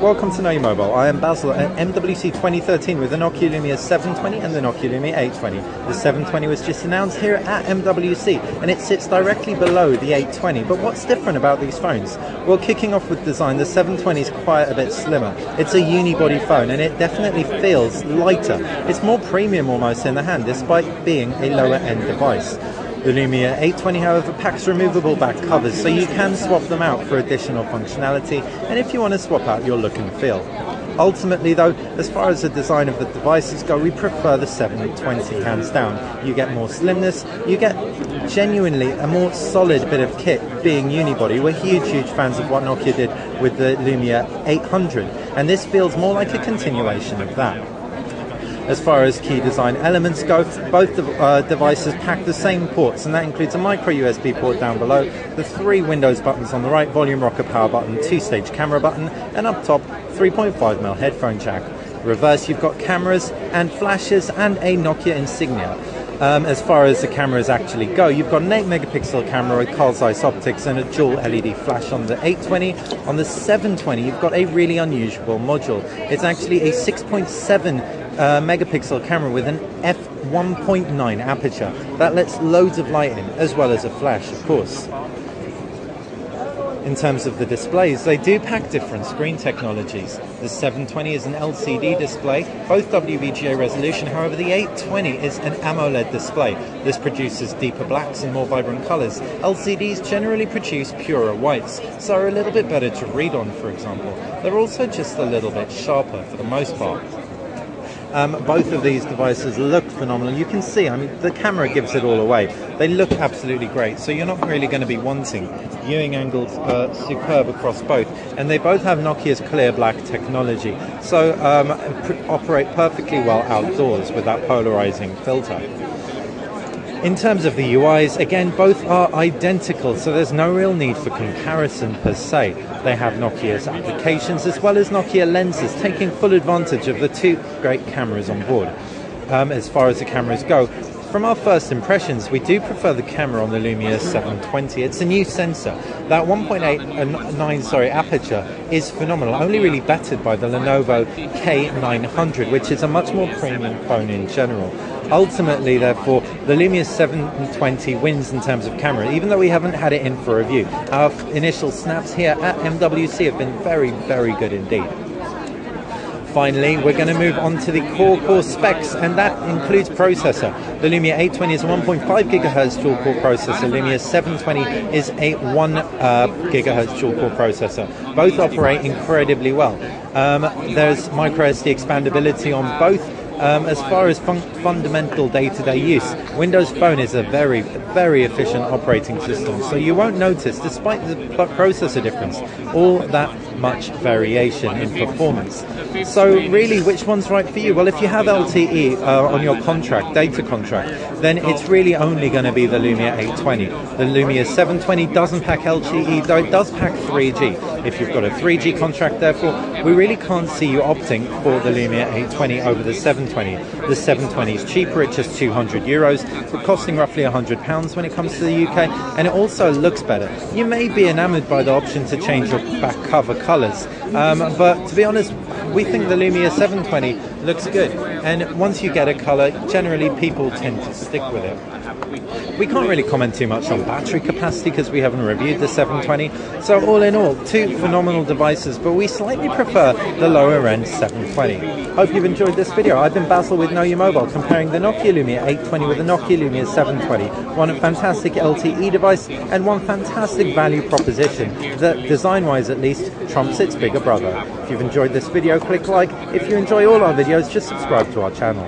welcome to Know Your Mobile. I am Basil at MWC 2013 with the Nokia Lumia 720 and the Nokia Lumia 820. The 720 was just announced here at MWC and it sits directly below the 820. But what's different about these phones? Well, kicking off with design, the 720 is quite a bit slimmer. It's a unibody phone and it definitely feels lighter. It's more premium almost in the hand despite being a lower end device. The Lumia 820, however, packs removable back covers, so you can swap them out for additional functionality, and if you want to swap out your look and feel. Ultimately though, as far as the design of the devices go, we prefer the 720 hands down. You get more slimness, you get genuinely a more solid bit of kit being unibody. We're huge fans of what Nokia did with the Lumia 800, and this feels more like a continuation of that. As far as key design elements go, both devices pack the same ports, and that includes a micro USB port down below, the 3 Windows buttons on the right, volume rocker power button, 2-stage camera button, and up top 3.5mm headphone jack. Reverse, you've got cameras and flashes and a Nokia insignia. As far as the cameras actually go, you've got an 8-megapixel camera with Carl Zeiss optics and a dual LED flash on the 820. On the 720, you've got a really unusual module. It's actually a 6.7 megapixel camera with an f1.9 aperture that lets loads of light in, as well as a flash, of course. In terms of the displays, they do pack different screen technologies. The 720 is an LCD display, both WVGA resolution, however the 820 is an AMOLED display. This produces deeper blacks and more vibrant colours. LCDs generally produce purer whites, so are a little bit better to read on, for example. They're also just a little bit sharper for the most part. Both of these devices look phenomenal. You can see, I mean, the camera gives it all away. They look absolutely great, so you're not really going to be wanting. Viewing angles are superb across both, and they both have Nokia's clear black technology, so operate perfectly well outdoors with that polarizing filter. In terms of the UIs, again, both are identical, so there's no real need for comparison per se. They have Nokia's applications as well as Nokia lenses, taking full advantage of the 2 great cameras on board. As far as the cameras go, from our first impressions, we do prefer the camera on the Lumia 720. It's a new sensor. That 1.9 aperture is phenomenal, only really bettered by the Lenovo K900, which is a much more premium phone in general. Ultimately, therefore, the Lumia 720 wins in terms of camera, even though we haven't had it in for review. Our initial snaps here at MWC have been very good indeed. Finally, we're going to move on to the core specs, and that includes processor. The Lumia 820 is a 1.5 GHz dual-core processor. Lumia 720 is a 1 GHz dual-core processor. Both operate incredibly well. There's microSD expandability on both. As far as fundamental day-to-day use, Windows Phone is a very efficient operating system, so you won't notice, despite the processor difference, all that much variation in performance. So really, which one's right for you? Well, if you have LTE on your contract, data contract, then it's really only going to be the Lumia 820. The Lumia 720 doesn't pack LTE, though it does pack 3G. If you've got a 3G contract, therefore, we really can't see you opting for the Lumia 820 over the 720. The 720 is cheaper at just €200, but costing roughly £100 when it comes to the UK, and it also looks better. You may be enamoured by the option to change your back cover colours, but to be honest, we think the Lumia 720 looks good, and once you get a colour, generally people tend to stick with it. We can't really comment too much on battery capacity because we haven't reviewed the 720, so all in all, 2 phenomenal devices, but we slightly prefer the lower end 720. Hope you've enjoyed this video. I've been Basil with Know Your Mobile, comparing the Nokia Lumia 820 with the Nokia Lumia 720. One fantastic LTE device and one fantastic value proposition that, design-wise at least, trumps its bigger brother. If you've enjoyed this video, click like. If you enjoy all our videos, just subscribe to our channel.